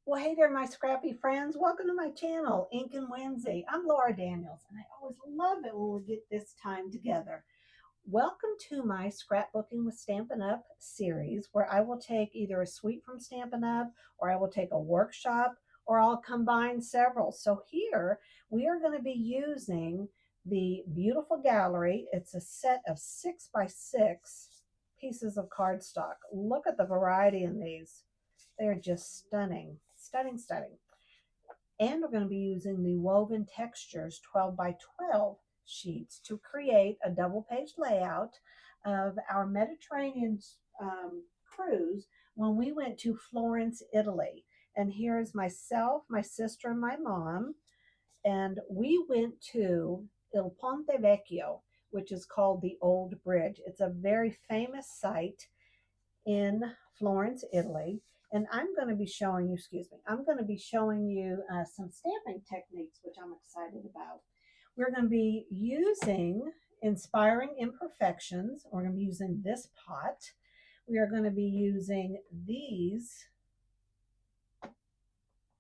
Well, hey there, my scrappy friends. Welcome to my channel, Ink and Whimsy. I'm Laura Daniels, and I always love it when we get this time together. Welcome to my Scrapbooking with Stampin' Up series, where I will take either a suite from Stampin' Up, or I will take a workshop, or I'll combine several. So here we are going to be using the beautiful gallery. It's a set of 6x6 pieces of cardstock. Look at the variety in these. They're just stunning, stunning, stunning. And we're going to be using the woven textures 12x12 sheets to create a double page layout of our Mediterranean cruise when we went to Florence, Italy. And here's myself, my sister, and my mom. And we went to Il Ponte Vecchio, which is called the Old Bridge. It's a very famous site in Florence, Italy. And I'm going to be showing you, I'm going to be showing you some stamping techniques, which I'm excited about. We're going to be using Inspiring Imperfections. We're going to be using this pot. We are going to be using these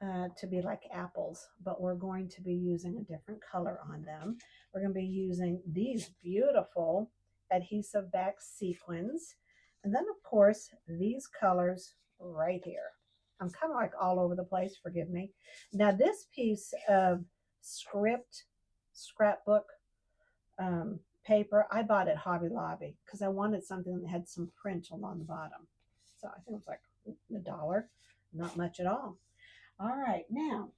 to be like apples, but we're going to be using a different color on them. We're going to be using these beautiful adhesive back sequins. And then, of course, these colors right here. I'm kind of like all over the place, forgive me. Now, this piece of scrapbook paper, I bought at Hobby Lobby because I wanted something that had some print along the bottom. So I think it was like $1, not much at all. All right, now,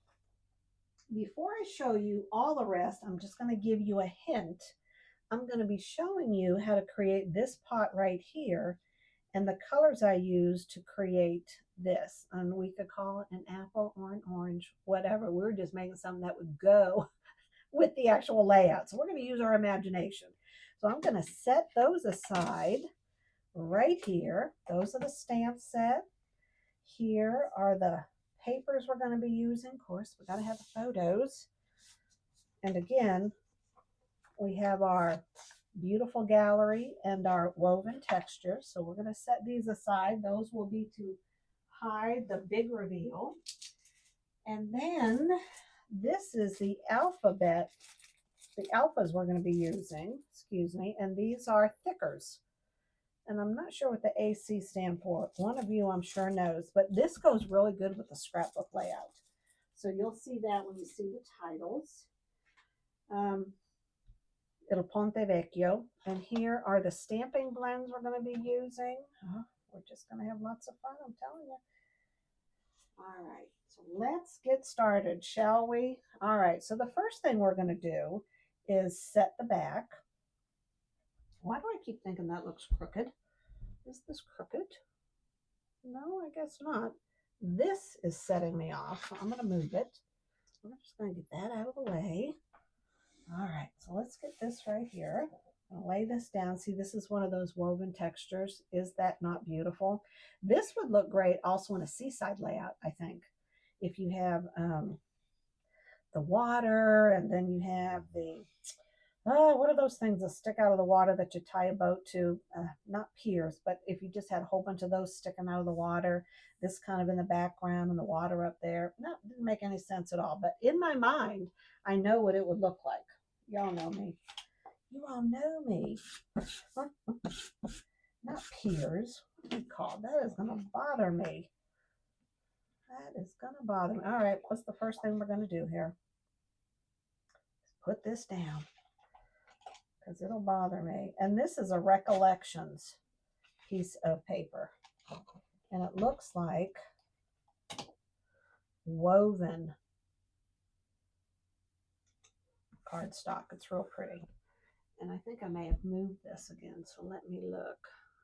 before I show you all the rest, I'm just going to give you a hint. I'm going to be showing you how to create this pot right here and the colors I use to create this. And we could call it an apple or an orange, whatever. We're just making something that would go with the actual layout. So we're going to use our imagination. So I'm going to set those aside right here. Those are the stamp set. Here are the papers we're going to be using. Of course, we got to have the photos. And again, we have our beautiful gallery and our woven textures. So we're going to set these aside. Those will be to hide the big reveal. And then this is the alphabet, the alphas we're going to be using, and these are thickers. And I'm not sure what the AC stand for. One of you I'm sure knows, but this goes really good with the scrapbook layout. So you'll see that when you see the titles. Il Ponte Vecchio. And here are the stamping blends we're going to be using. We're just going to have lots of fun, I'm telling you. All right, so let's get started, shall we? All right, so the first thing we're going to do is set the back. Why do I keep thinking that looks crooked? Is this crooked? No, I guess not. This is setting me off. I'm going to move it. We're just going to get that out of the way. All right, so let's get this right here. I'll lay this down. See, this is one of those woven textures. Is that not beautiful? This would look great also in a seaside layout, I think. If you have the water and then you have the, what are those things that stick out of the water that you tie a boat to? Not piers, but if you just had a whole bunch of those sticking out of the water, this kind of in the background and the water up there. No, it didn't make any sense at all. But in my mind, I know what it would look like. Y'all know me. You all know me. Not piers. What do you call that? Is going to bother me. That is going to bother me. All right, what's the first thing we're going to do here? Put this down because it'll bother me. And this is a Recollections piece of paper. And it looks like woven cardstock. It's real pretty. And I think I may have moved this again, so let me look.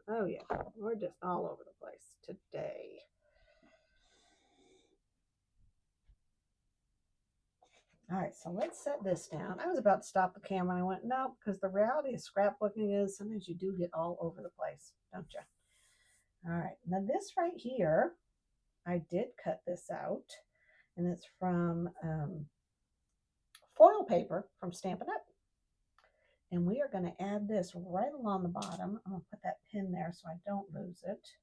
Oh yeah, we're just all over the place today. All right, so let's set this down. I was about to stop the camera and I went, no, because the reality of scrapbooking is sometimes you do get all over the place, don't you? All right, now this right here, I did cut this out, and it's from foil paper from Stampin' Up. And we are going to add this right along the bottom. I'm going to put that pin there so I don't lose it.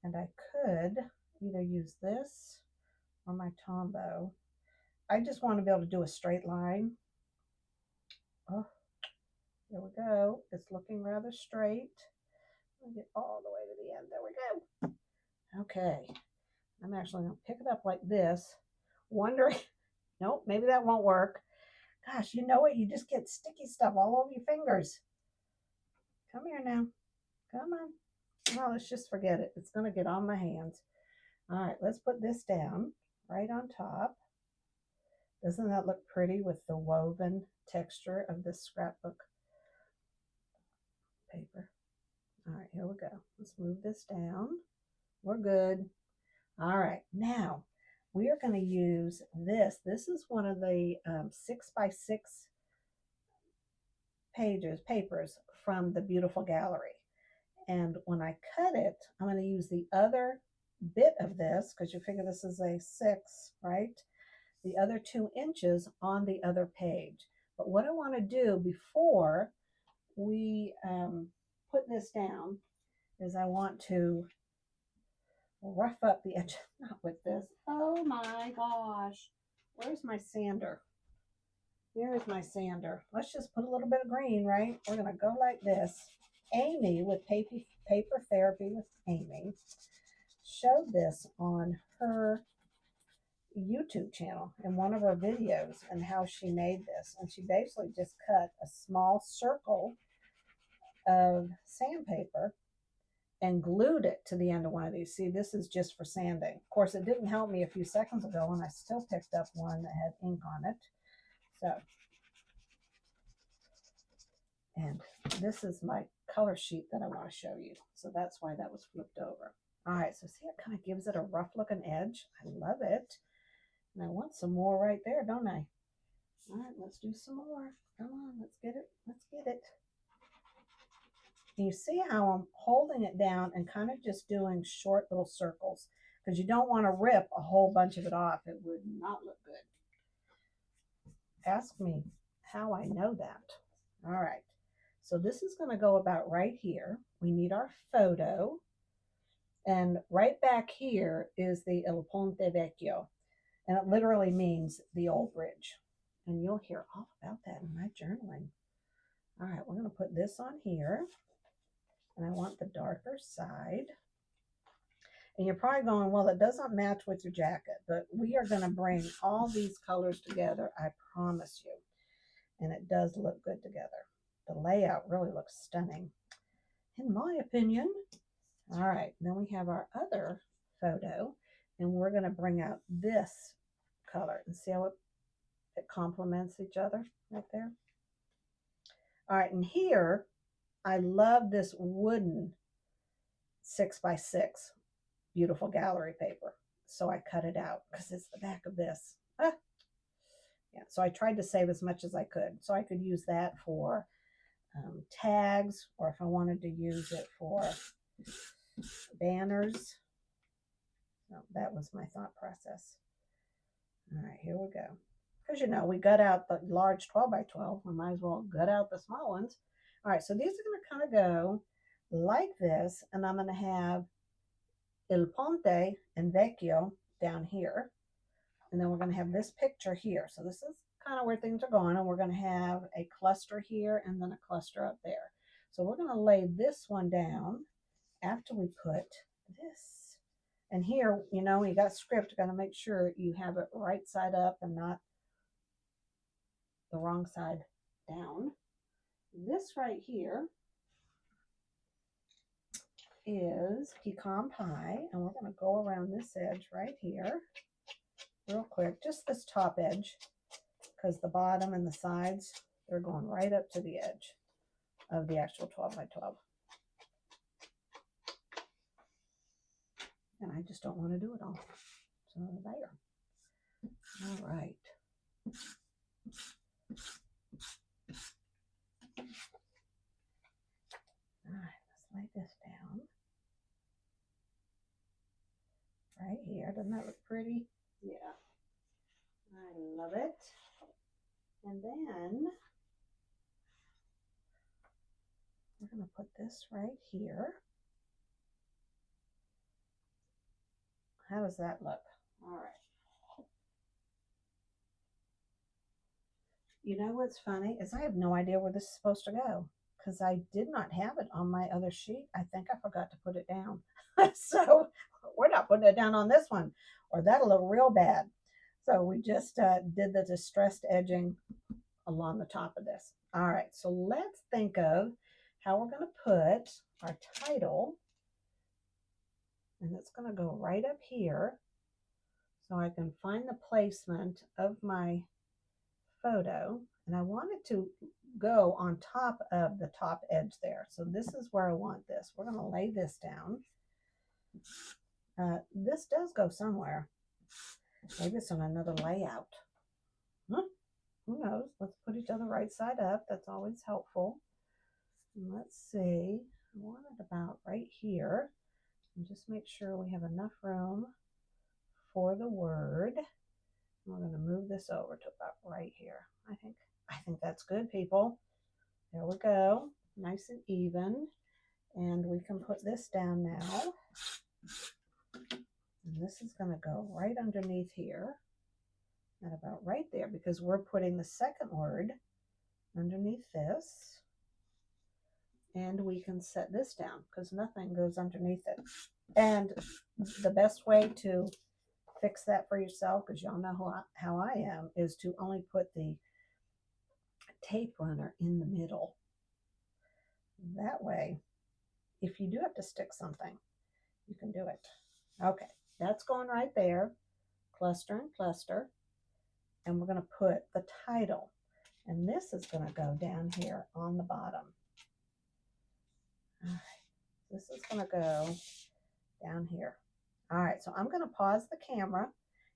And I could either use this or my Tombow. I just want to be able to do a straight line. Oh, here we go. It's looking rather straight. Let me get all the way to the end. There we go. Okay. I'm actually going to pick it up like this, wondering, nope, maybe that won't work. Gosh, you know what? You just get sticky stuff all over your fingers. Come here now. Come on. No, let's just forget it. It's going to get on my hands. All right, let's put this down right on top. Doesn't that look pretty with the woven texture of this scrapbook paper? All right, here we go. Let's move this down. We're good. All right, now we are going to use this. This is one of the 6x6 papers from the Beautiful Gallery. And when I cut it, I'm going to use the other bit of this, because you figure this is a 6, right? The other 2 inches on the other page. But what I want to do before we put this down is I want to rough up the edge. Not with this. Oh my gosh. Where's my sander? Here's my sander. Let's just put a little bit of green, right? We're going to go like this. Amy with Paper Therapy with Amy showed this on her YouTube channel in one of her videos and how she made this. And she basically just cut a small circle of sandpaper and glued it to the end of one of these. See, this is just for sanding. Of course, it didn't help me a few seconds ago, and I still picked up one that had ink on it. So, and this is my color sheet that I want to show you. So that's why that was flipped over. All right, so see, it kind of gives it a rough looking edge. I love it. And I want some more right there, don't I? All right, let's do some more. Come on, let's get it. Let's get it. And you see how I'm holding it down and kind of just doing short little circles, because you don't want to rip a whole bunch of it off. It would not look good. Ask me how I know that. All right, so this is going to go about right here. We need our photo. And right back here is the Il Ponte Vecchio. And it literally means the old bridge. And you'll hear all about that in my journaling. All right, we're going to put this on here. And I want the darker side. And you're probably going, well, it doesn't match with your jacket. But we are going to bring all these colors together, I promise you. And it does look good together. The layout really looks stunning, in my opinion. All right, then we have our other photo. And we're going to bring out this color and see how it complements each other right there. All right, and here, I love this wooden 6x6 Beautiful Gallery paper. So I cut it out because it's the back of this. Ah. Yeah, so I tried to save as much as I could. So I could use that for tags, or if I wanted to use it for banners. So that was my thought process. All right, here we go. Because, you know, we got out the large 12x12. We might as well gut out the small ones. All right, so these are going to kind of go like this. And I'm going to have Il Ponte and Vecchio down here. And then we're going to have this picture here. So this is kind of where things are going. And we're going to have a cluster here and then a cluster up there. So we're going to lay this one down after we put this. And here, you know, you got script, you got to make sure you have it right side up and not the wrong side down. This right here is pecan pie, and we're going to go around this edge right here real quick, just this top edge, because the bottom and the sides, they're going right up to the edge of the actual 12x12. And I just don't want to do it all. So there. All right. All right, let's lay this down. Right here. Doesn't that look pretty? Yeah. I love it. And then we're going to put this right here. How does that look? All right. You know what's funny is I have no idea where this is supposed to go because I did not have it on my other sheet. I think I forgot to put it down. So we're not putting it down on this one or that'll look real bad. So we just did the distressed edging along the top of this. All right, so let's think of how we're going to put our title. And it's going to go right up here so I can find the placement of my photo. And I want it to go on top of the top edge there. So this is where I want this. We're going to lay this down. This does go somewhere. Maybe it's on another layout. Huh? Who knows? Let's put each other right side up. That's always helpful. And let's see. I want it about right here. And just make sure we have enough room for the word. We're going to move this over to about right here. I think that's good, people. There we go. Nice and even. And we can put this down now. And this is going to go right underneath here. At about right there, because we're putting the second word underneath this. And we can set this down because nothing goes underneath it. And the best way to fix that for yourself, because y'all know how I am, is to only put the tape runner in the middle. That way, if you do have to stick something, you can do it. Okay, that's going right there. Cluster and cluster. And we're going to put the title. And this is going to go down here on the bottom. All right, this is going to go down here. All right, so I'm going to pause the camera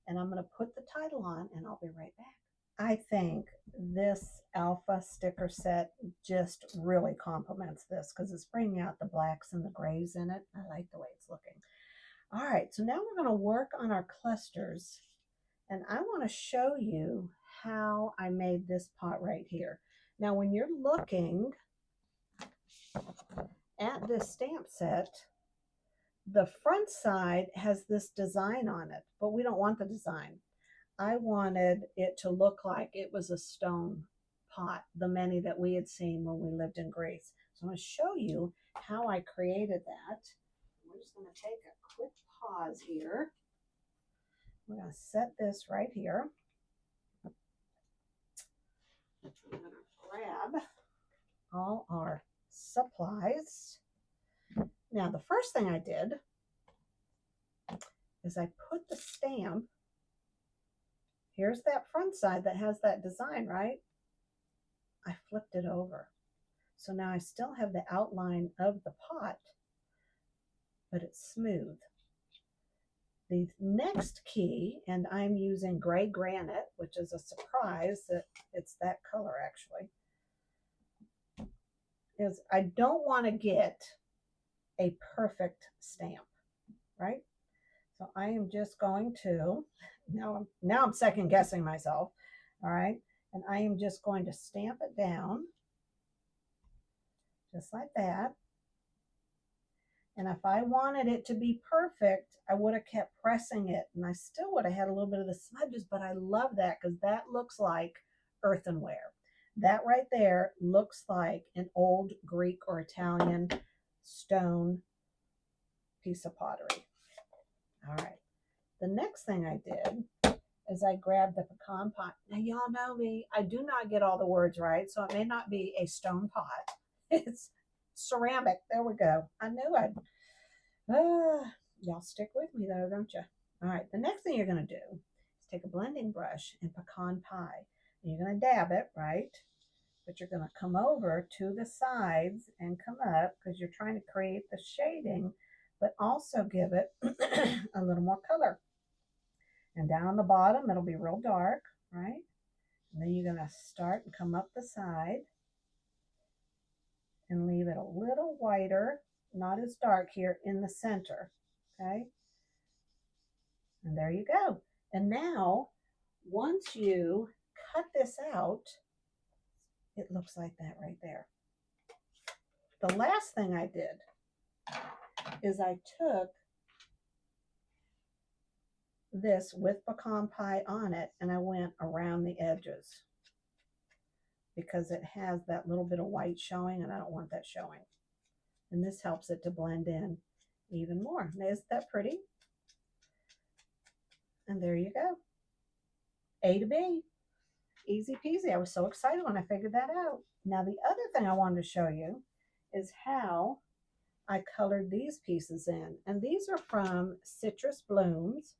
and I'm going to put the title on and I'll be right back. I think this alpha sticker set just really complements this because it's bringing out the blacks and the grays in it. I like the way it's looking. All right, so now we're going to work on our clusters. And I want to show you how I made this pot right here. Now, when you're looking at this stamp set, the front side has this design on it, but we don't want the design. I wanted it to look like it was a stone pot, the many that we had seen when we lived in Greece. So I'm going to show you how I created that. We're just going to take a quick pause here. We're going to set this right here. I'm going to grab all our supplies. Now, the first thing I did is I put the stamp. Here's that front side that has that design, right? I flipped it over. So now I still have the outline of the pot, but it's smooth. The next key, and I'm using gray granite, which is a surprise that it's that color actually, is I don't want to get a perfect stamp, right? So I am just going to, now I'm second guessing myself, all right? And I am just going to stamp it down, just like that. And if I wanted it to be perfect, I would have kept pressing it and I still would have had a little bit of the smudges, but I love that because that looks like earthenware. That right there looks like an old Greek or Italian stone piece of pottery. All right. The next thing I did is I grabbed the pecan pot. Now y'all know me, I do not get all the words right, so it may not be a stone pot. It's ceramic. There we go. I knew I'd. Y'all stick with me though, don't you? All right. The next thing you're going to do is take a blending brush and pecan pie. And you're going to dab it, right? But you're going to come over to the sides and come up because you're trying to create the shading, but also give it a little more color. And down on the bottom, it'll be real dark, right? And then you're going to start and come up the side and leave it a little whiter, not as dark here in the center, okay? And there you go. And now, once you cut this out, it looks like that right there. The last thing I did is I took this with pecan pie on it and I went around the edges. because it has that little bit of white showing, and I don't want that showing. And this helps it to blend in even more. Now, isn't that pretty? And there you go. A to B. Easy peasy. I was so excited when I figured that out. Now, the other thing I wanted to show you is how I colored these pieces in. And these are from Citrus Blooms.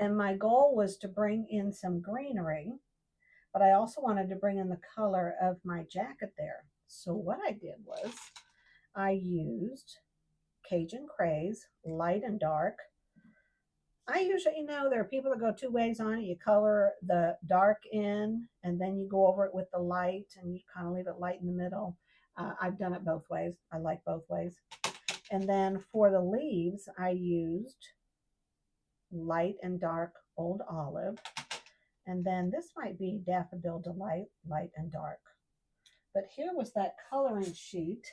And my goal was to bring in some greenery, but I also wanted to bring in the color of my jacket there. So what I did was I used Cajun Craze, light and dark. I usually, there are people that go two ways on it. You color the dark in, and then you go over it with the light, and you kind of leave it light in the middle. I've done it both ways. I like both ways. And then for the leaves, I used light and dark Old Olive. And then this might be Daffodil Delight, light and dark. But here was that coloring sheet.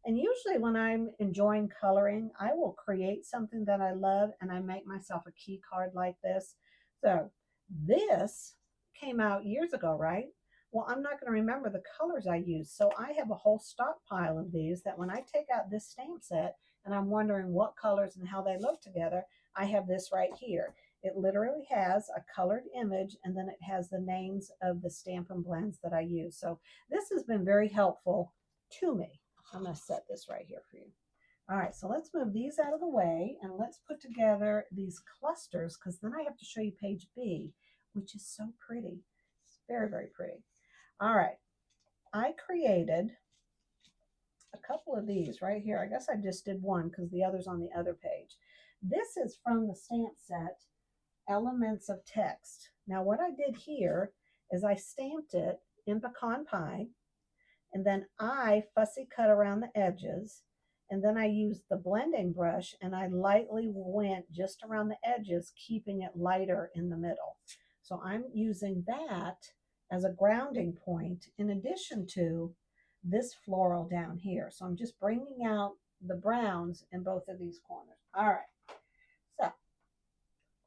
And usually when I'm enjoying coloring, I will create something that I love, and I make myself a key card like this. So this came out years ago, right? Well, I'm not going to remember the colors I used. So I have a whole stockpile of these that when I take out this stamp set and I'm wondering what colors and how they look together, I have this right here. It literally has a colored image, and then it has the names of the Stampin' Blends that I use. So this has been very helpful to me. I'm going to set this right here for you. All right, so let's move these out of the way, and let's put together these clusters, because then I have to show you page B, which is so pretty. It's very, very pretty. All right, I created a couple of these right here. I guess I just did one because the other's on the other page. This is from the stamp set, Elements of Text. Now, what I did here is I stamped it in pecan pie, and then I fussy cut around the edges, and then I used the blending brush, and I lightly went just around the edges, keeping it lighter in the middle. So I'm using that as a grounding point in addition to this floral down here. So I'm just bringing out the browns in both of these corners. All right, so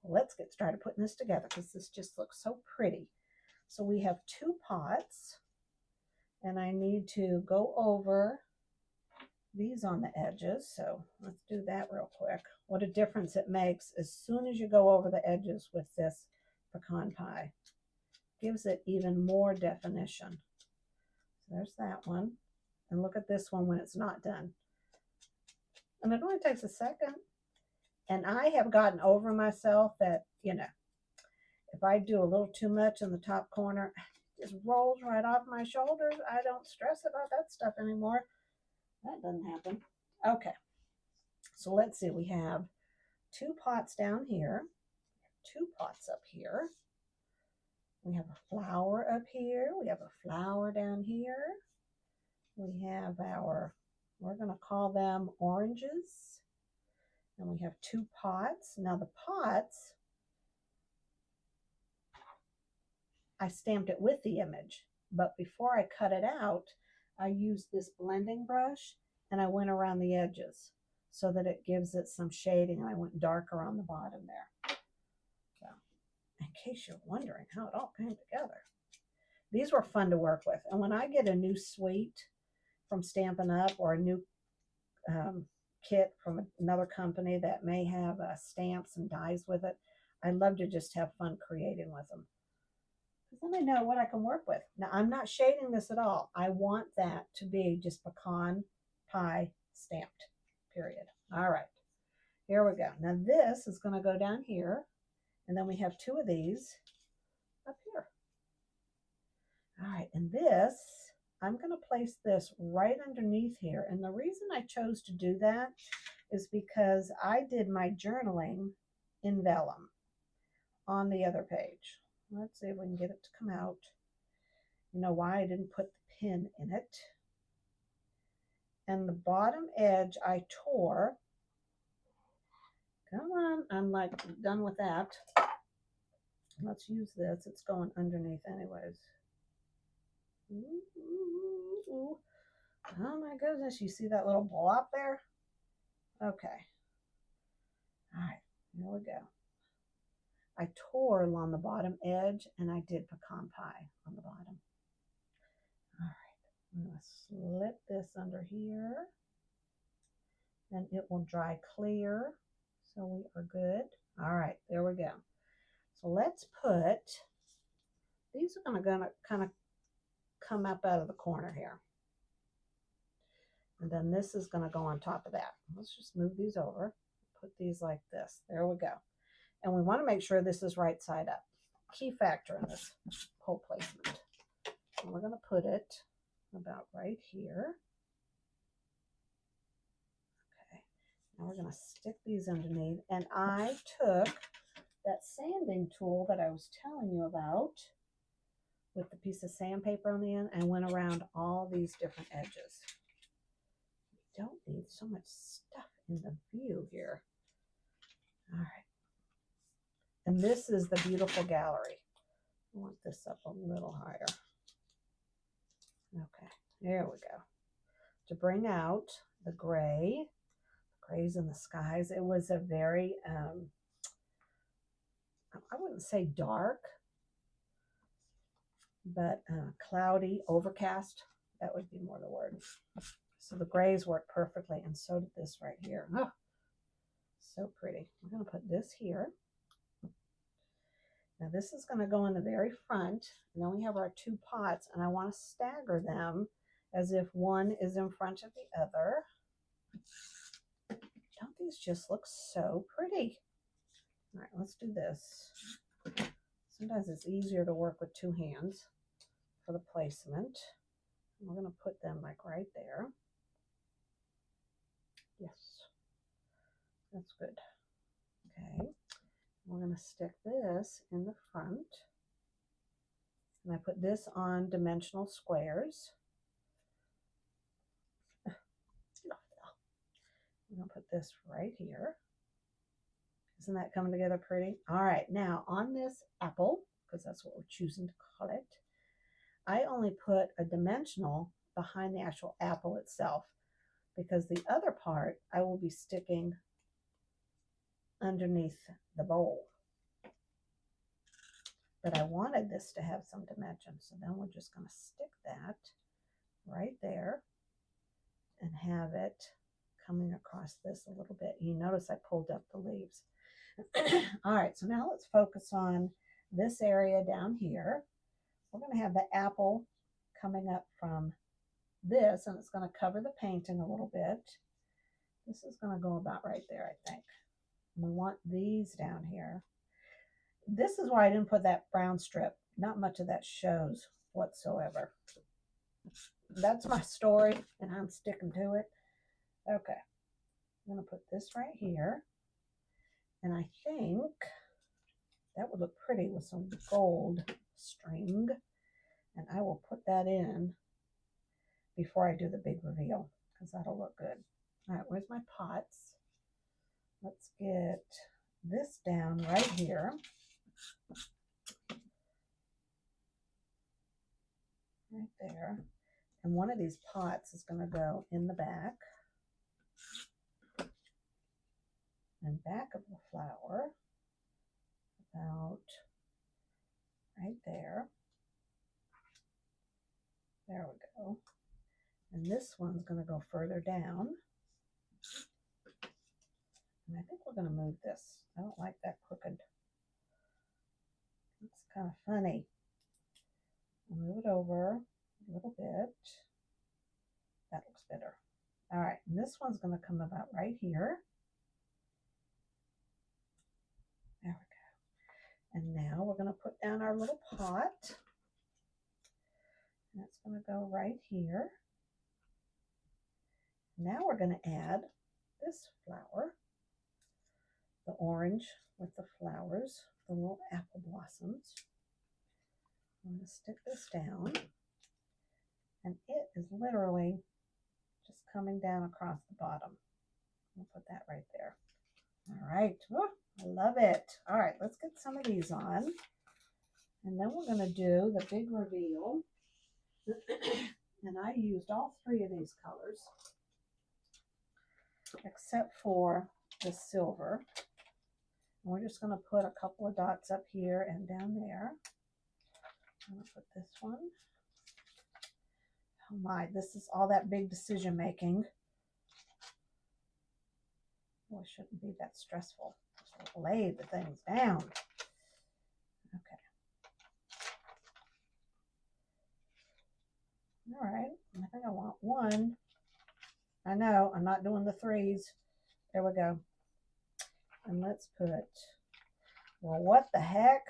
let's get started putting this together, because this just looks so pretty. So we have two pots, and I need to go over these on the edges. So let's do that real quick. What a difference it makes as soon as you go over the edges with this pecan pie. Gives it even more definition. So there's that one. And look at this one when it's not done. And it only takes a second. And I have gotten over myself that, if I do a little too much in the top corner, it just rolls right off my shoulders. I don't stress about that stuff anymore. That doesn't happen. Okay. So let's see. We have two pots down here, two pots up here. We have a flower up here. We have a flower down here. We have we're going to call them oranges. And we have two pots. Now the pots, I stamped it with the image, but before I cut it out, I used this blending brush and I went around the edges so that it gives it some shading, and I went darker on the bottom there. So, in case you're wondering how it all came together. These were fun to work with. And when I get a new suite from Stampin' Up, or a new kit from another company that may have stamps and dies with it, I love to just have fun creating with them. Because then I know what I can work with. Now, I'm not shading this at all. I want that to be just pecan pie stamped, period. All right, here we go. Now this is going to go down here, and then we have two of these up here. All right, and this, I'm going to place this right underneath here. And the reason I chose to do that is because I did my journaling in vellum on the other page. Let's see if we can get it to come out. You know why I didn't put the pin in it? And the bottom edge I tore. Come on, I'm like done with that. Let's use this. It's going underneath anyways. Ooh. Oh my goodness, you see that little blob there? Okay. All right, here we go. I tore along the bottom edge, and I did pecan pie on the bottom. I'm going to slip this under here, and it will dry clear, so we are good. All right, there we go. So let's put, these are gonna kind of come up out of the corner here. And then this is gonna go on top of that. Let's just move these over, put these like this. There we go. And we wanna make sure this is right side up. Key factor in this whole placement. And we're gonna put it about right here. Okay, now we're gonna stick these underneath. And I took that sanding tool that I was telling you about with the piece of sandpaper on the end and went around all these different edges. We don't need so much stuff in the view here. All right. And this is the beautiful gallery. I want this up a little higher. Okay, there we go. To bring out the gray, grays in the skies. It was a very, I wouldn't say dark, but cloudy, overcast. That would be more the word. So the grays work perfectly, and so did this right here. Oh, so pretty. We're going to put this here. Now this is going to go in the very front, and then we have our two pots, and I want to stagger them as if one is in front of the other. Don't these just look so pretty? All right, let's do this. Sometimes it's easier to work with two hands for the placement. We're going to put them like right there. Yes, that's good. Okay, we're going to stick this in the front. And I put this on dimensional squares. I'm going to put this right here. Isn't that coming together pretty? All right, now on this apple, because that's what we're choosing to call it, I only put a dimensional behind the actual apple itself, because the other part I will be sticking underneath the bowl. But I wanted this to have some dimension, so then we're just going to stick that right there and have it coming across this a little bit. You notice I pulled up the leaves. All right, so now let's focus on this area down here. We're going to have the apple coming up from this, and it's going to cover the painting a little bit. This is going to go about right there, I think. And we want these down here. This is why I didn't put that brown strip. Not much of that shows whatsoever. That's my story, and I'm sticking to it. Okay, I'm going to put this right here. And I think that would look pretty with some gold string. And I will put that in before I do the big reveal, because that'll look good. All right, where's my pots? Let's get this down right here. Right there. And one of these pots is going to go in the back. And back of the flower, about right there. There we go. And this one's going to go further down. And I think we're going to move this. I don't like that crooked. It's kind of funny. I'll move it over a little bit. That looks better. All right, and this one's going to come about right here. There we go. And now we're going to put down our little pot. And that's going to go right here. Now we're going to add this flower, the orange with the flowers, the little apple blossoms. I'm going to stick this down. And it is literally just coming down across the bottom. I'll put that right there. All right. Woo, I love it. All right, let's get some of these on. And then we're going to do the big reveal. And I used all three of these colors, except for the silver. And we're just going to put a couple of dots up here and down there. I'm going to put this one. Oh my, this is all that big decision making. Well, it shouldn't be that stressful. Just lay the things down. Okay. All right. I think I want one. I know, I'm not doing the threes. There we go. And let's put, well, what the heck?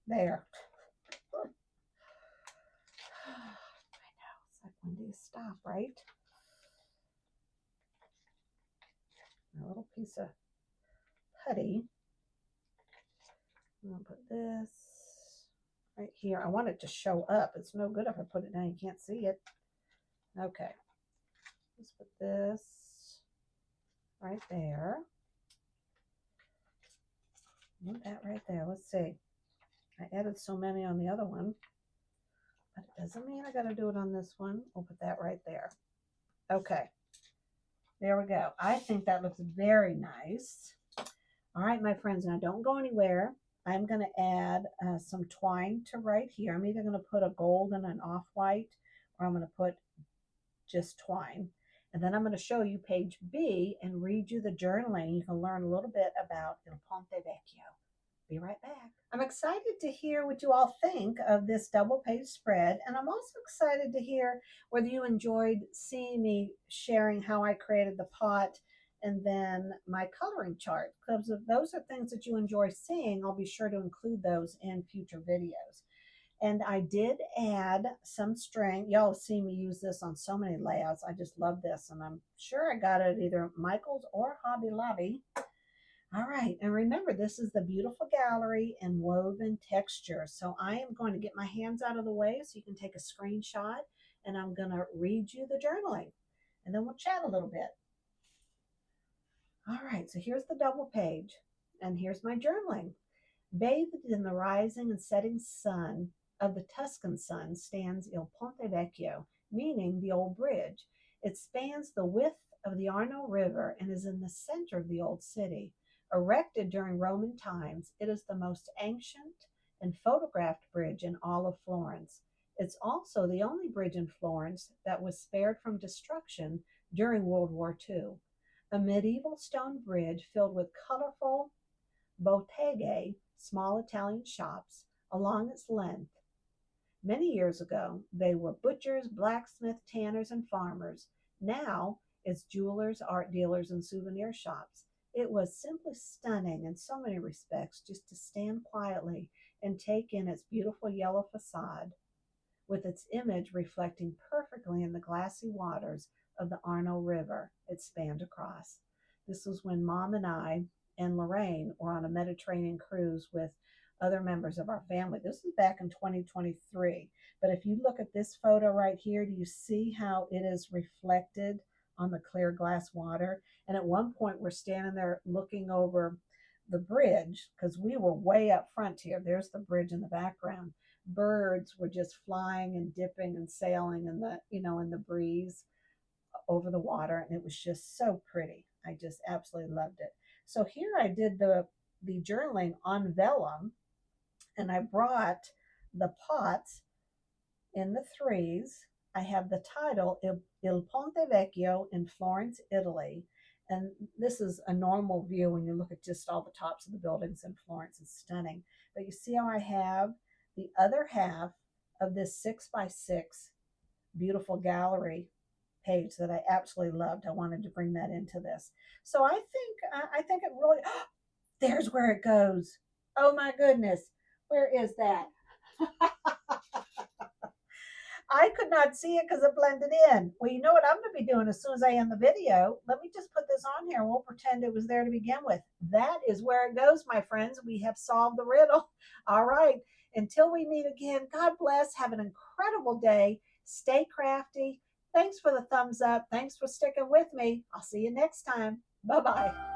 There. I know, it's like, when do you stop, right? A little piece of putty. I'm going to put this right here. I want it to show up. It's no good if I put it down. You can't see it. Okay. Let's put this right there. Put that right there. Let's see. I added so many on the other one, but it doesn't mean I got to do it on this one. We'll put that right there. Okay. There we go. I think that looks very nice. All right, my friends, now don't go anywhere. I'm going to add some twine to right here. I'm either going to put a gold and an off-white, or I'm going to put just twine. And then I'm going to show you page B and read you the journaling. You can learn a little bit about Il Ponte Vecchio. Be right back. I'm excited to hear what you all think of this double page spread, and I'm also excited to hear whether you enjoyed seeing me sharing how I created the pot and then my coloring chart. Because if those are things that you enjoy seeing, I'll be sure to include those in future videos. And I did add some string. Y'all see me use this on so many layouts. I just love this, and I'm sure I got it at either Michael's or Hobby Lobby. All right, and remember, this is the beautiful gallery and woven texture. So I am going to get my hands out of the way so you can take a screenshot, and I'm going to read you the journaling, and then we'll chat a little bit. All right, so here's the double page, and here's my journaling. Bathed in the rising and setting sun of the Tuscan sun stands Il Ponte Vecchio, meaning the old bridge. It spans the width of the Arno River and is in the center of the old city. Erected during Roman times, it is the most ancient and photographed bridge in all of Florence. It's also the only bridge in Florence that was spared from destruction during World War II. A medieval stone bridge filled with colorful botteghe, small Italian shops, along its length. Many years ago, they were butchers, blacksmiths, tanners, and farmers. Now, it's jewelers, art dealers, and souvenir shops. It was simply stunning in so many respects just to stand quietly and take in its beautiful yellow facade, with its image reflecting perfectly in the glassy waters of the Arno River it spanned across. This was when Mom and I and Lorraine were on a Mediterranean cruise with other members of our family. This was back in 2023. But if you look at this photo right here, do you see how it is reflected on the clear glass water? And at one point, we're standing there looking over the bridge because we were way up front here. There's the bridge in the background. Birds were just flying and dipping and sailing in the, in the breeze over the water, and it was just so pretty. I just absolutely loved it. So here I did the journaling on vellum, and I brought the pots in the threes. I have the title Il Ponte Vecchio in Florence, Italy. And this is a normal view when you look at just all the tops of the buildings in Florence. It's stunning. But you see how I have the other half of this 6x6 beautiful gallery page that I absolutely loved. I wanted to bring that into this. So I think it really, there's where it goes. Oh my goodness. Where is that? I could not see it because it blended in. Well, you know what I'm going to be doing as soon as I end the video? Let me just put this on here and we'll pretend it was there to begin with. That is where it goes, my friends. We have solved the riddle. All right. Until we meet again, God bless. Have an incredible day. Stay crafty. Thanks for the thumbs up. Thanks for sticking with me. I'll see you next time. Bye-bye.